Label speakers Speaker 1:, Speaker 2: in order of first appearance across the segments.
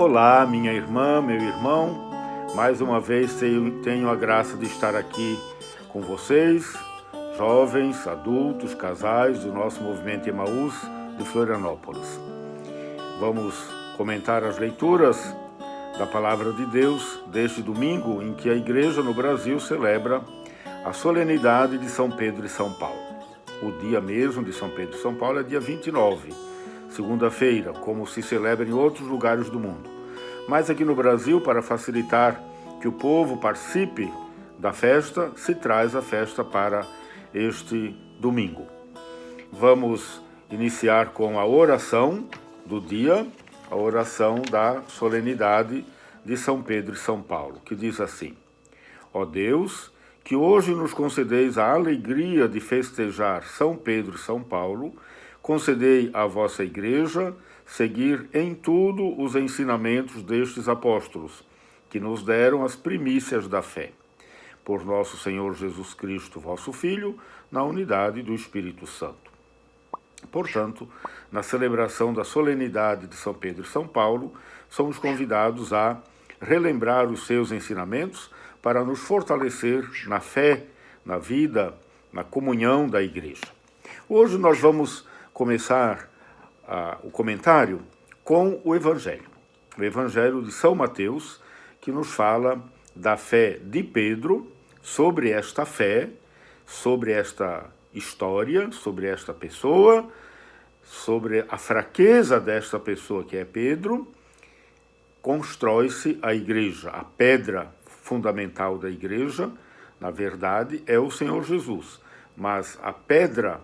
Speaker 1: Olá, minha irmã, meu irmão. Mais uma vez tenho a graça de estar aqui com vocês, jovens, adultos, casais do nosso movimento Emaús de Florianópolis. Vamos comentar as leituras da Palavra de Deus deste domingo em que a Igreja no Brasil celebra a solenidade de São Pedro e São Paulo. O dia mesmo de São Pedro e São Paulo é dia 29, segunda-feira, como se celebra em outros lugares do mundo. Mas aqui no Brasil, para facilitar que o povo participe da festa, se traz a festa para este domingo. Vamos iniciar com a oração do dia, a oração da solenidade de São Pedro e São Paulo, que diz assim: Ó Deus, que hoje nos concedeis a alegria de festejar São Pedro e São Paulo, concedei à vossa Igreja seguir em tudo os ensinamentos destes apóstolos, que nos deram as primícias da fé. Por nosso Senhor Jesus Cristo, vosso Filho, na unidade do Espírito Santo. Portanto, na celebração da solenidade de São Pedro e São Paulo, somos convidados a relembrar os seus ensinamentos para nos fortalecer na fé, na vida, na comunhão da Igreja. Hoje nós vamos começar o comentário com o Evangelho de São Mateus, que nos fala da fé de Pedro, sobre esta fé, sobre esta história, sobre esta pessoa, sobre a fraqueza desta pessoa que é Pedro, constrói-se a Igreja. A pedra fundamental da Igreja, na verdade, é o Senhor Jesus, mas a pedra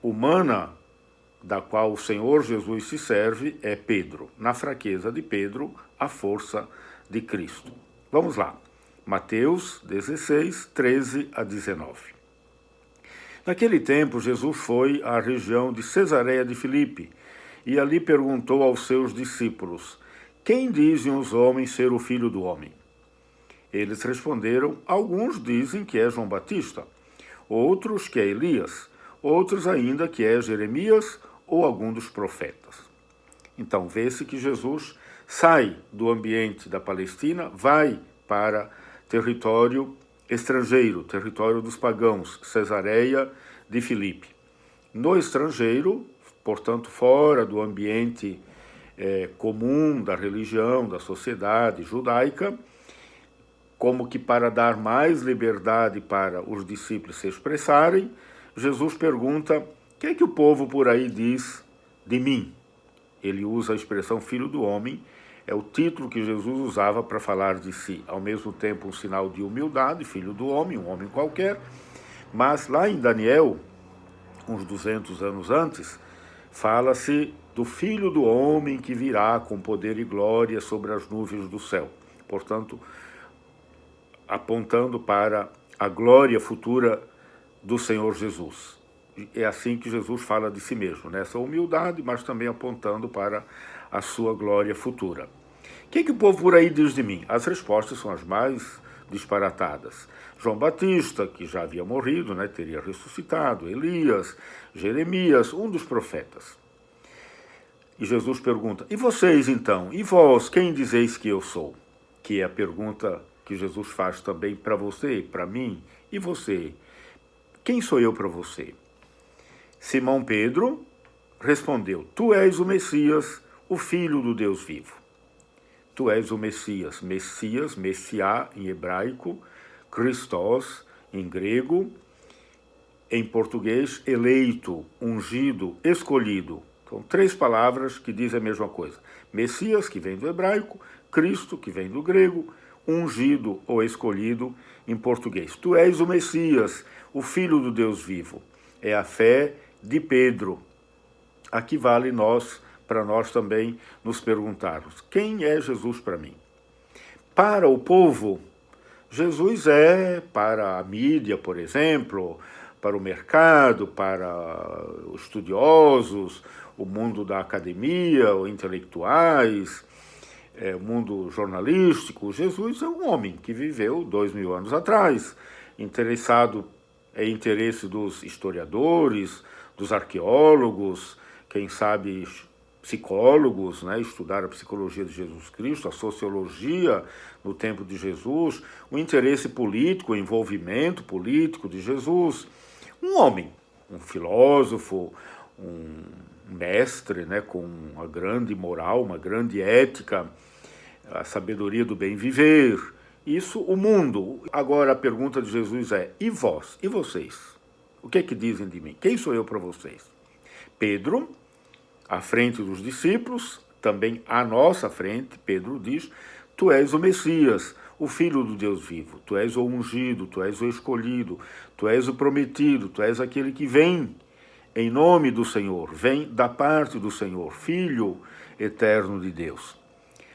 Speaker 1: humana da qual o Senhor Jesus se serve é Pedro. Na fraqueza de Pedro, a força de Cristo. Vamos lá. Mateus 16, 13 a 19. Naquele tempo, Jesus foi à região de Cesareia de Filipe e ali perguntou aos seus discípulos: Quem dizem os homens ser o Filho do Homem? Eles responderam: Alguns dizem que é João Batista, outros que é Elias, outros ainda que é Jeremias ou algum dos profetas. Então, vê-se que Jesus sai do ambiente da Palestina, vai para território estrangeiro, território dos pagãos, Cesareia de Filipe. No estrangeiro, portanto, fora do ambiente comum da religião, da sociedade judaica, como que para dar mais liberdade para os discípulos se expressarem, Jesus pergunta: o que é que o povo por aí diz de mim? Ele usa a expressão Filho do Homem, é o título que Jesus usava para falar de si. Ao mesmo tempo, um sinal de humildade, Filho do Homem, um homem qualquer. Mas lá em Daniel, uns 200 anos antes, fala-se do Filho do Homem que virá com poder e glória sobre as nuvens do céu. Portanto, apontando para a glória futura do Senhor Jesus. É assim que Jesus fala de si mesmo, nessa humildade, mas também apontando para a sua glória futura. O que o povo por aí diz de mim? As respostas são as mais disparatadas. João Batista, que já havia morrido, teria ressuscitado, Elias, Jeremias, um dos profetas. E Jesus pergunta: e vocês então? E vós, quem dizeis que eu sou? Que é a pergunta que Jesus faz também para você, para mim. E você? Quem sou eu para você? Simão Pedro respondeu: Tu és o Messias, o Filho do Deus vivo. Tu és o Messias. Messias, Messiá em hebraico, Christos em grego, em português, eleito, ungido, escolhido. São três palavras que dizem a mesma coisa. Messias, que vem do hebraico, Cristo, que vem do grego, ungido ou escolhido em português. Tu és o Messias, o Filho do Deus vivo. É a fé de Pedro. Aqui vale para nós também nos perguntarmos: quem é Jesus para mim? Para o povo, Jesus é para a mídia, por exemplo, para o mercado, para os estudiosos, o mundo da academia, os intelectuais, o mundo jornalístico. Jesus é um homem que viveu 2000 anos atrás, interesse dos historiadores, dos arqueólogos, quem sabe psicólogos, né, estudaram a psicologia de Jesus Cristo, a sociologia no tempo de Jesus, o interesse político, o envolvimento político de Jesus. Um homem, um filósofo, um mestre, né, com uma grande moral, uma grande ética, a sabedoria do bem viver. Isso, o mundo. Agora a pergunta de Jesus é: e vós? E vocês? O que é que dizem de mim? Quem sou eu para vocês? Pedro, à frente dos discípulos, também à nossa frente, Pedro diz: tu és o Messias, o Filho do Deus vivo, tu és o ungido, tu és o escolhido, tu és o prometido, tu és aquele que vem em nome do Senhor, vem da parte do Senhor, Filho eterno de Deus.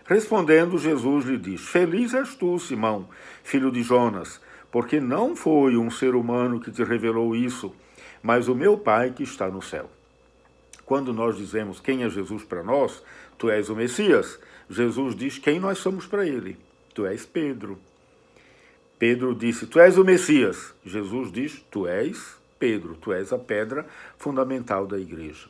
Speaker 1: Respondendo, Jesus lhe diz: feliz és tu, Simão, filho de Jonas, porque não foi um ser humano que te revelou isso, mas o meu Pai que está no céu. Quando nós dizemos quem é Jesus para nós, tu és o Messias, Jesus diz quem nós somos para ele. Tu és Pedro. Pedro disse: tu és o Messias. Jesus diz: tu és Pedro, tu és a pedra fundamental da igreja.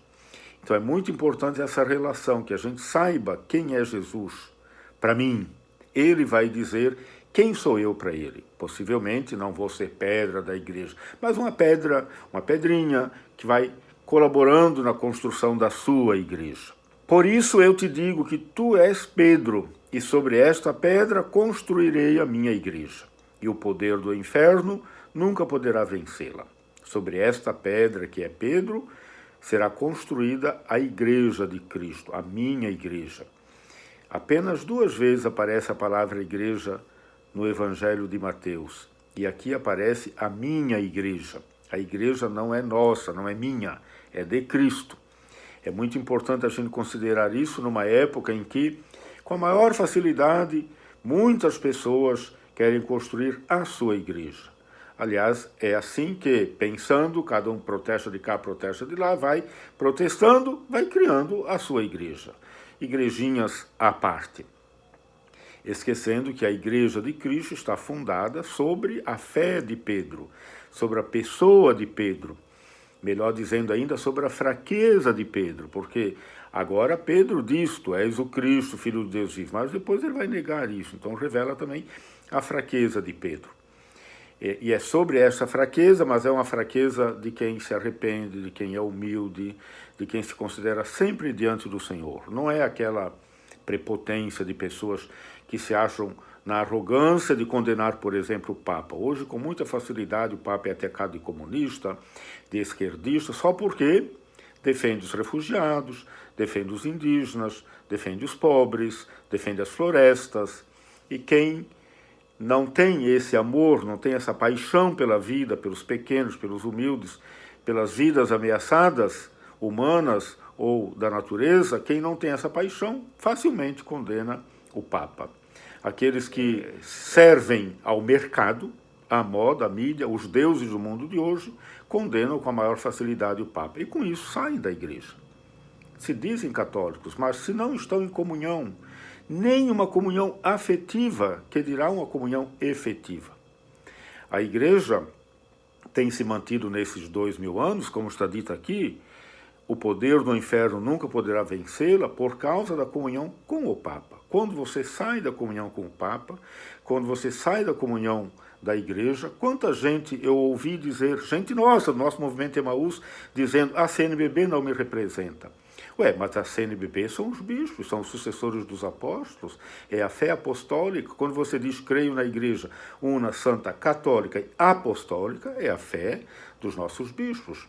Speaker 1: Então é muito importante essa relação, que a gente saiba quem é Jesus para mim. Ele vai dizer quem sou eu para ele. Possivelmente não vou ser pedra da igreja, mas uma pedra, uma pedrinha que vai colaborando na construção da sua igreja. Por isso eu te digo que tu és Pedro, e sobre esta pedra construirei a minha igreja, e o poder do inferno nunca poderá vencê-la. Sobre esta pedra, que é Pedro, será construída a igreja de Cristo, a minha igreja. Apenas 2 vezes aparece a palavra igreja no Evangelho de Mateus, e aqui aparece a minha igreja. A igreja não é nossa, não é minha, é de Cristo. É muito importante a gente considerar isso numa época em que, com a maior facilidade, muitas pessoas querem construir a sua igreja. Aliás, é assim que, pensando, cada um protesta de cá, protesta de lá, vai protestando, vai criando a sua igreja. Igrejinhas à parte. Esquecendo que a igreja de Cristo está fundada sobre a fé de Pedro, sobre a pessoa de Pedro. Melhor dizendo ainda, sobre a fraqueza de Pedro, porque agora Pedro diz: tu és o Cristo, Filho de Deus vivo, mas depois ele vai negar isso. Então revela também a fraqueza de Pedro. E é sobre essa fraqueza, mas é uma fraqueza de quem se arrepende, de quem é humilde, de quem se considera sempre diante do Senhor. Não é aquela prepotência de pessoas que se acham na arrogância de condenar, por exemplo, o Papa. Hoje, com muita facilidade, o Papa é atacado de comunista, de esquerdista, só porque defende os refugiados, defende os indígenas, defende os pobres, defende as florestas. E quem não tem esse amor, não tem essa paixão pela vida, pelos pequenos, pelos humildes, pelas vidas ameaçadas, humanas ou da natureza, quem não tem essa paixão facilmente condena o Papa. Aqueles que servem ao mercado, à moda, à mídia, os deuses do mundo de hoje, condenam com a maior facilidade o Papa. E com isso saem da igreja. Se dizem católicos, mas se não estão em comunhão, nem uma comunhão afetiva, que dirá uma comunhão efetiva. A igreja tem se mantido nesses 2000 anos, como está dito aqui, o poder do inferno nunca poderá vencê-la por causa da comunhão com o Papa. Quando você sai da comunhão com o Papa, quando você sai da comunhão da igreja, quanta gente eu ouvi dizer, gente nossa, do nosso movimento Emaús, dizendo: a CNBB não me representa. Ué, mas a CNBB são os bispos, são os sucessores dos apóstolos, é a fé apostólica. Quando você diz creio na igreja una, santa, católica e apostólica, é a fé dos nossos bispos.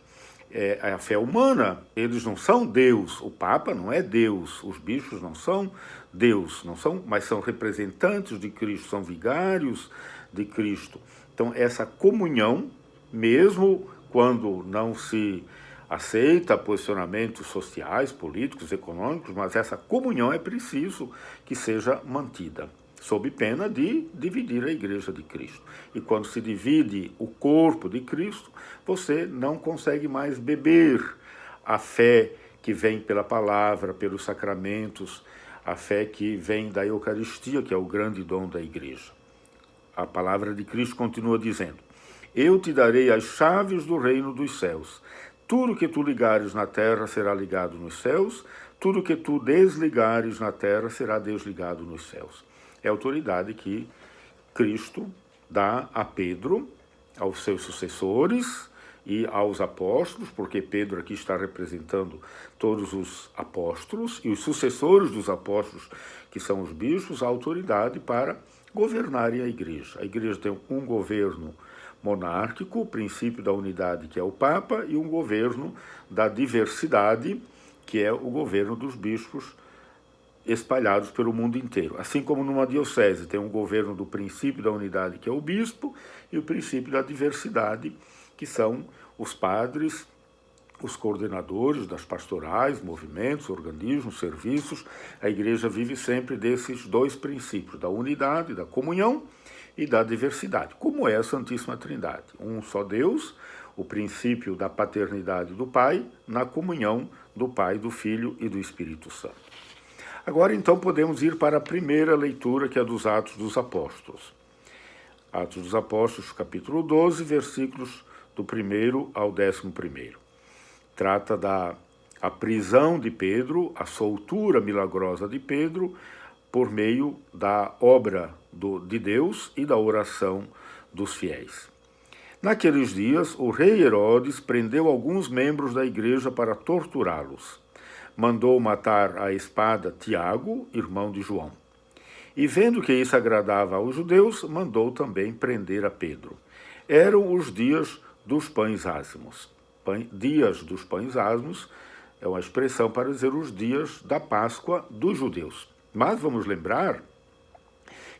Speaker 1: É a fé humana, eles não são Deus, o Papa não é Deus, os bispos não são Deus, não são, mas são representantes de Cristo, são vigários de Cristo. Então, essa comunhão, mesmo quando não se aceita posicionamentos sociais, políticos, econômicos, mas essa comunhão é preciso que seja mantida, sob pena de dividir a igreja de Cristo. E quando se divide o corpo de Cristo, você não consegue mais beber a fé que vem pela palavra, pelos sacramentos, a fé que vem da Eucaristia, que é o grande dom da igreja. A palavra de Cristo continua dizendo: eu te darei as chaves do reino dos céus. Tudo que tu ligares na terra será ligado nos céus, tudo que tu desligares na terra será desligado nos céus. É a autoridade que Cristo dá a Pedro, aos seus sucessores e aos apóstolos, porque Pedro aqui está representando todos os apóstolos e os sucessores dos apóstolos, que são os bispos, a autoridade para governarem a igreja. A igreja tem um governo monárquico, o princípio da unidade, que é o Papa, e um governo da diversidade, que é o governo dos bispos espalhados pelo mundo inteiro. Assim como numa diocese tem um governo do princípio da unidade, que é o bispo, e o princípio da diversidade, que são os padres, os coordenadores das pastorais, movimentos, organismos, serviços. A igreja vive sempre desses dois princípios, da unidade, da comunhão e da diversidade, como é a Santíssima Trindade. Um só Deus, o princípio da paternidade do Pai, na comunhão do Pai, do Filho e do Espírito Santo. Agora, então, podemos ir para a primeira leitura, que é dos Atos dos Apóstolos. Atos dos Apóstolos, capítulo 12, versículos do 1º ao 11º. Trata da prisão de Pedro, a soltura milagrosa de Pedro, por meio da obra de Deus e da oração dos fiéis. Naqueles dias, o rei Herodes prendeu alguns membros da igreja para torturá-los. Mandou matar à espada Tiago, irmão de João. E vendo que isso agradava aos judeus, mandou também prender a Pedro. Eram os dias dos pães ázimos. Dias dos pães ázimos é uma expressão para dizer os dias da Páscoa dos judeus. Mas vamos lembrar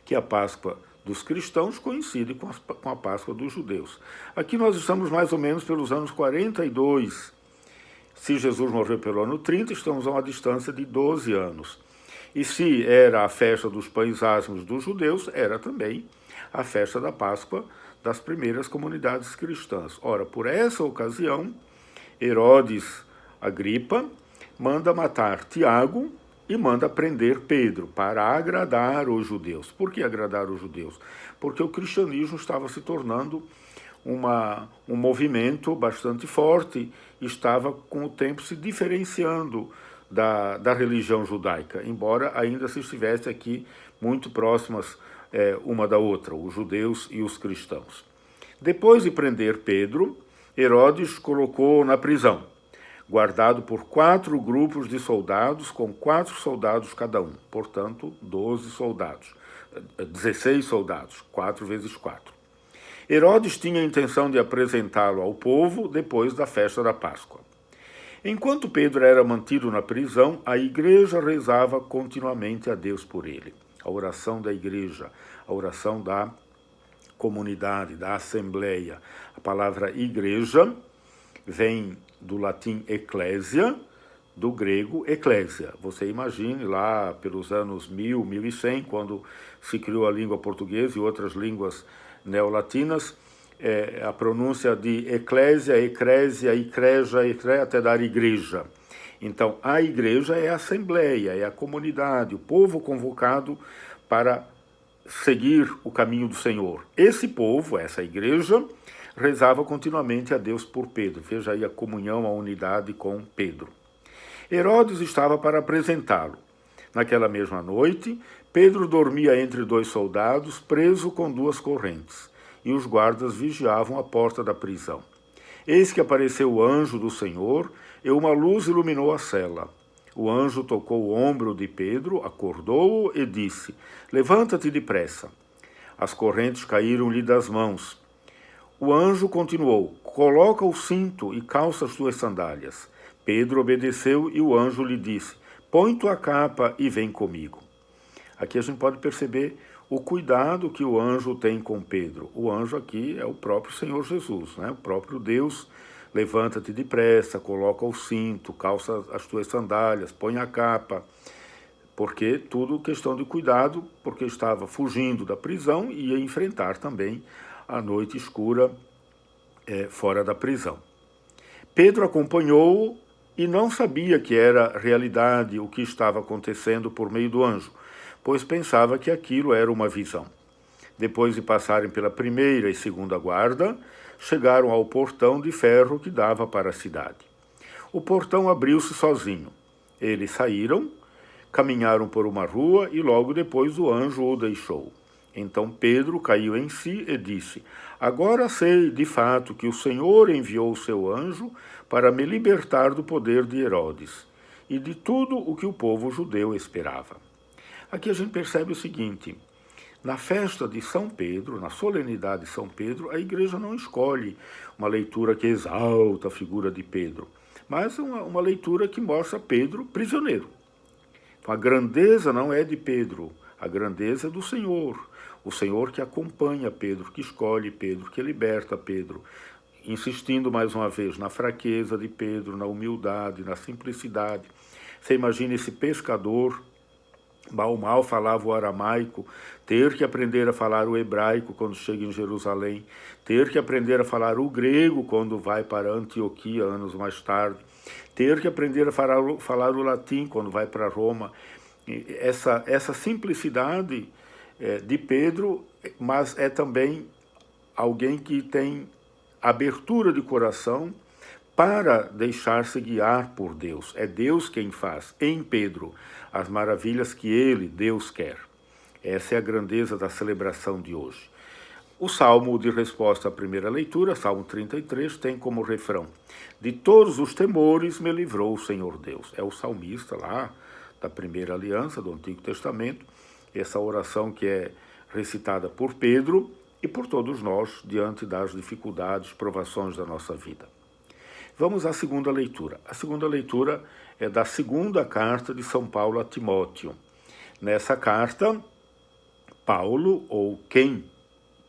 Speaker 1: que a Páscoa dos cristãos coincide com a Páscoa dos judeus. Aqui nós estamos mais ou menos pelos anos 42. Se Jesus morreu pelo ano 30, estamos a uma distância de 12 anos. E se era a festa dos pães ázimos dos judeus, era também a festa da Páscoa das primeiras comunidades cristãs. Ora, por essa ocasião, Herodes Agripa manda matar Tiago e manda prender Pedro para agradar os judeus. Por que agradar os judeus? Porque o cristianismo estava se tornando um movimento bastante forte, estava com o tempo se diferenciando da religião judaica, embora ainda se estivesse aqui muito próximas uma da outra, os judeus e os cristãos. Depois de prender Pedro, Herodes colocou na prisão, guardado por 4 grupos de soldados, com 4 soldados cada um, portanto, 12 soldados, 16 soldados, 4 vezes 4. Herodes tinha a intenção de apresentá-lo ao povo depois da festa da Páscoa. Enquanto Pedro era mantido na prisão, a igreja rezava continuamente a Deus por ele. A oração da igreja, a oração da comunidade, da assembleia. A palavra igreja vem do latim ecclesia, do grego eclésia. Você imagine lá pelos anos 1000, 1100, quando se criou a língua portuguesa e outras línguas neolatinas, a pronúncia de eclésia, ecrésia, icreja, até dar igreja. Então, a igreja é a assembleia, é a comunidade, o povo convocado para seguir o caminho do Senhor. Esse povo, essa igreja, rezava continuamente a Deus por Pedro. Veja aí a comunhão, a unidade com Pedro. Herodes estava para apresentá-lo. Naquela mesma noite, Pedro dormia entre 2 soldados, preso com 2 correntes, e os guardas vigiavam a porta da prisão. Eis que apareceu o anjo do Senhor, e uma luz iluminou a cela. O anjo tocou o ombro de Pedro, acordou-o e disse: "Levanta-te depressa." As correntes caíram-lhe das mãos. O anjo continuou: "Coloca o cinto e calça as tuas sandálias." Pedro obedeceu e o anjo lhe disse: "Põe tua capa e vem comigo." Aqui a gente pode perceber o cuidado que o anjo tem com Pedro. O anjo aqui é o próprio Senhor Jesus, né? O próprio Deus. Levanta-te depressa, coloca o cinto, calça as tuas sandálias, põe a capa, porque tudo questão de cuidado, porque estava fugindo da prisão e ia enfrentar também a noite escura fora da prisão. Pedro acompanhou-o e não sabia que era realidade o que estava acontecendo por meio do anjo, pois pensava que aquilo era uma visão. Depois de passarem pela primeira e segunda guarda, chegaram ao portão de ferro que dava para a cidade. O portão abriu-se sozinho. Eles saíram, caminharam por uma rua e logo depois o anjo o deixou. Então Pedro caiu em si e disse: agora sei de fato que o Senhor enviou o seu anjo para me libertar do poder de Herodes e de tudo o que o povo judeu esperava. Aqui a gente percebe o seguinte: na festa de São Pedro, na solenidade de São Pedro, a igreja não escolhe uma leitura que exalta a figura de Pedro, mas uma leitura que mostra Pedro prisioneiro. A grandeza não é de Pedro, a grandeza é do Senhor. O Senhor que acompanha Pedro, que escolhe Pedro, que liberta Pedro, insistindo mais uma vez na fraqueza de Pedro, na humildade, na simplicidade. Você imagina esse pescador, mal falava o aramaico, ter que aprender a falar o hebraico quando chega em Jerusalém, ter que aprender a falar o grego quando vai para Antioquia anos mais tarde, ter que aprender a falar o latim quando vai para Roma. Essa simplicidade de Pedro, mas é também alguém que tem abertura de coração para deixar-se guiar por Deus. É Deus quem faz em Pedro as maravilhas que ele, Deus, quer. Essa é a grandeza da celebração de hoje. O salmo de resposta à primeira leitura, Salmo 33, tem como refrão: de todos os temores me livrou o Senhor Deus. É o salmista lá da primeira aliança do Antigo Testamento, essa oração que é recitada por Pedro e por todos nós diante das dificuldades, provações da nossa vida. Vamos à segunda leitura. A segunda leitura é da segunda carta de São Paulo a Timóteo. Nessa carta, Paulo, ou quem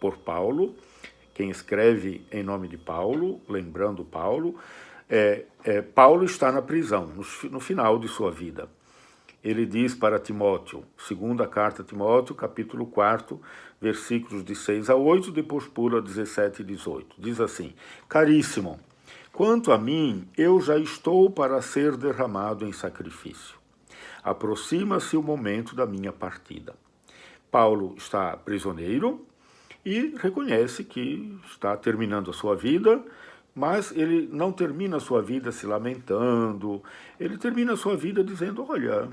Speaker 1: por Paulo, quem escreve em nome de Paulo, lembrando Paulo, Paulo está na prisão, no final de sua vida. Ele diz para Timóteo, segunda carta a Timóteo, capítulo 4, versículos de 6 a 8, depois pula 17 e 18. Diz assim: caríssimo, quanto a mim, eu já estou para ser derramado em sacrifício. Aproxima-se o momento da minha partida. Paulo está prisioneiro e reconhece que está terminando a sua vida, mas ele não termina a sua vida se lamentando, ele termina a sua vida dizendo: olha,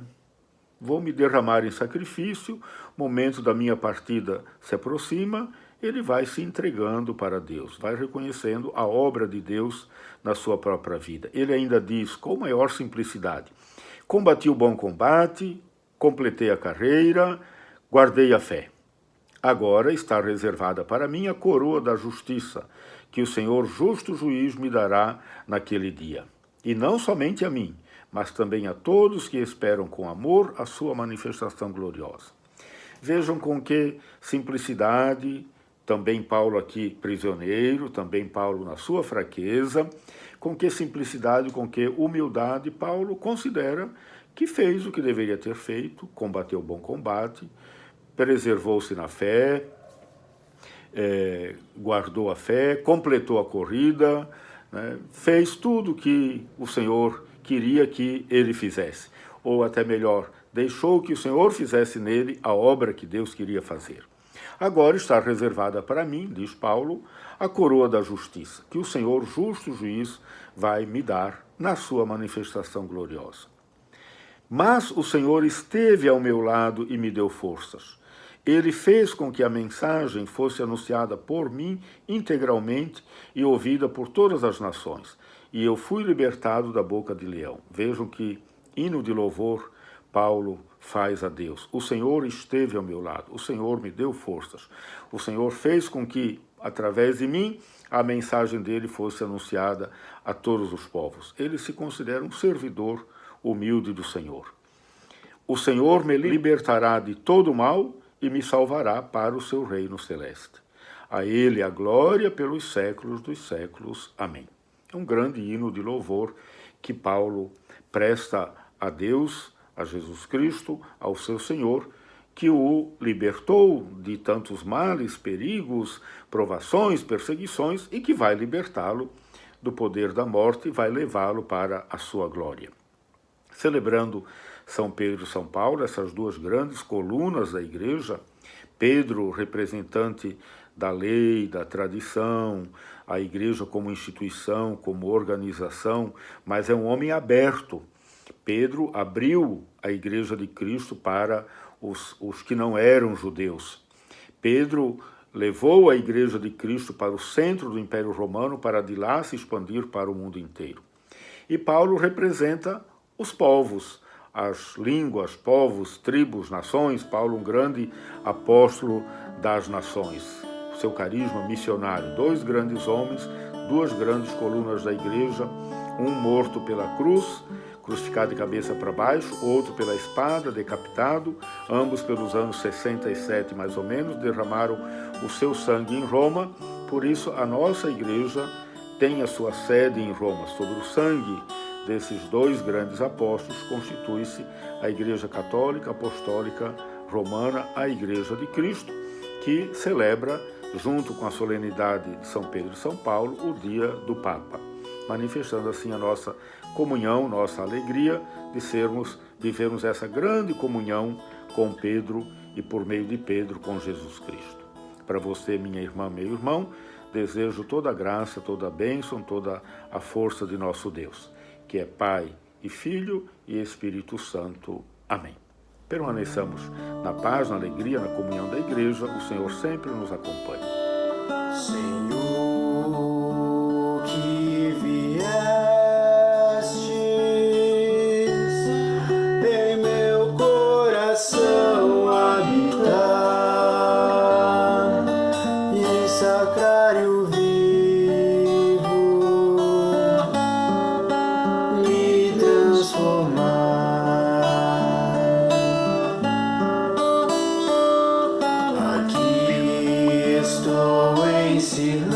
Speaker 1: vou me derramar em sacrifício, o momento da minha partida se aproxima. Ele vai se entregando para Deus, vai reconhecendo a obra de Deus na sua própria vida. Ele ainda diz com maior simplicidade: combati o bom combate, completei a carreira, guardei a fé. Agora está reservada para mim a coroa da justiça, que o Senhor justo juiz me dará naquele dia. E não somente a mim, mas também a todos que esperam com amor a sua manifestação gloriosa. Vejam com que simplicidade, também Paulo aqui prisioneiro, também Paulo na sua fraqueza, com que simplicidade, com que humildade, Paulo considera que fez o que deveria ter feito, combateu o bom combate, preservou-se na fé, guardou a fé, completou a corrida, né, fez tudo o que o Senhor queria que ele fizesse. Ou até melhor, deixou que o Senhor fizesse nele a obra que Deus queria fazer. Agora está reservada para mim, diz Paulo, a coroa da justiça, que o Senhor justo juiz vai me dar na sua manifestação gloriosa. Mas o Senhor esteve ao meu lado e me deu forças. Ele fez com que a mensagem fosse anunciada por mim integralmente e ouvida por todas as nações. E eu fui libertado da boca de leão. Vejam que hino de louvor Paulo faz a Deus. O Senhor esteve ao meu lado, o Senhor me deu forças. O Senhor fez com que, através de mim, a mensagem dele fosse anunciada a todos os povos. Ele se considera um servidor humilde do Senhor. O Senhor me libertará de todo mal e me salvará para o seu reino celeste. A ele a glória pelos séculos dos séculos. Amém. É um grande hino de louvor que Paulo presta a Deus, a Jesus Cristo, ao seu Senhor, que o libertou de tantos males, perigos, provações, perseguições, e que vai libertá-lo do poder da morte e vai levá-lo para a sua glória. Celebrando São Pedro e São Paulo, essas duas grandes colunas da igreja, Pedro, representante da lei, da tradição, a igreja como instituição, como organização, mas é um homem aberto Pedro abriu a igreja de Cristo para os que não eram judeus. Pedro levou a igreja de Cristo para o centro do Império Romano para de lá se expandir para o mundo inteiro. E Paulo representa os povos, as línguas, povos, tribos, nações. Paulo, um grande apóstolo das nações. Seu carisma missionário, 2 grandes homens, 2 grandes colunas da igreja, um morto pela cruz, crucificado de cabeça para baixo, outro pela espada, decapitado, ambos pelos anos 67 mais ou menos, derramaram o seu sangue em Roma. Por isso a nossa igreja tem a sua sede em Roma. Sobre o sangue desses 2 grandes apóstolos constitui-se a Igreja Católica Apostólica Romana, a Igreja de Cristo, que celebra, junto com a solenidade de São Pedro e São Paulo, o dia do Papa, manifestando assim a nossa comunhão, nossa alegria de vivermos essa grande comunhão com Pedro e por meio de Pedro com Jesus Cristo. Para você, minha irmã, meu irmão, desejo toda a graça, toda a bênção, toda a força de nosso Deus, que é Pai e Filho e Espírito Santo. Amém. Permaneçamos na paz, na alegria, na comunhão da igreja. O Senhor sempre nos acompanha.
Speaker 2: Senhor, que viestes em meu coração habitar e em sacrário vivo me transformar. Estou em silêncio,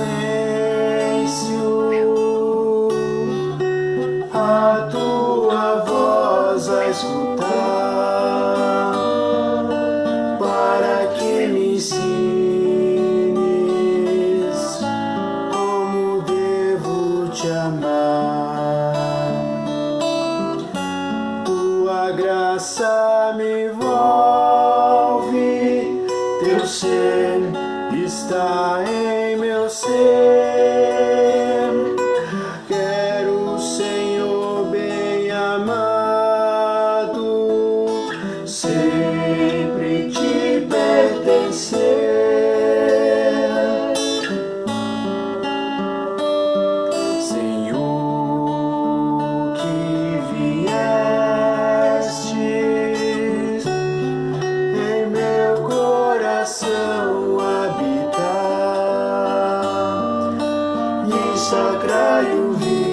Speaker 2: a tua voz a escutar, para que me ensines como devo te amar. Tua graça me envolve, teu ser está em meu ser. Quero, Senhor bem amado, sempre te pertencer. Senhor, que viestes em meu coração habitar, sacrário vivo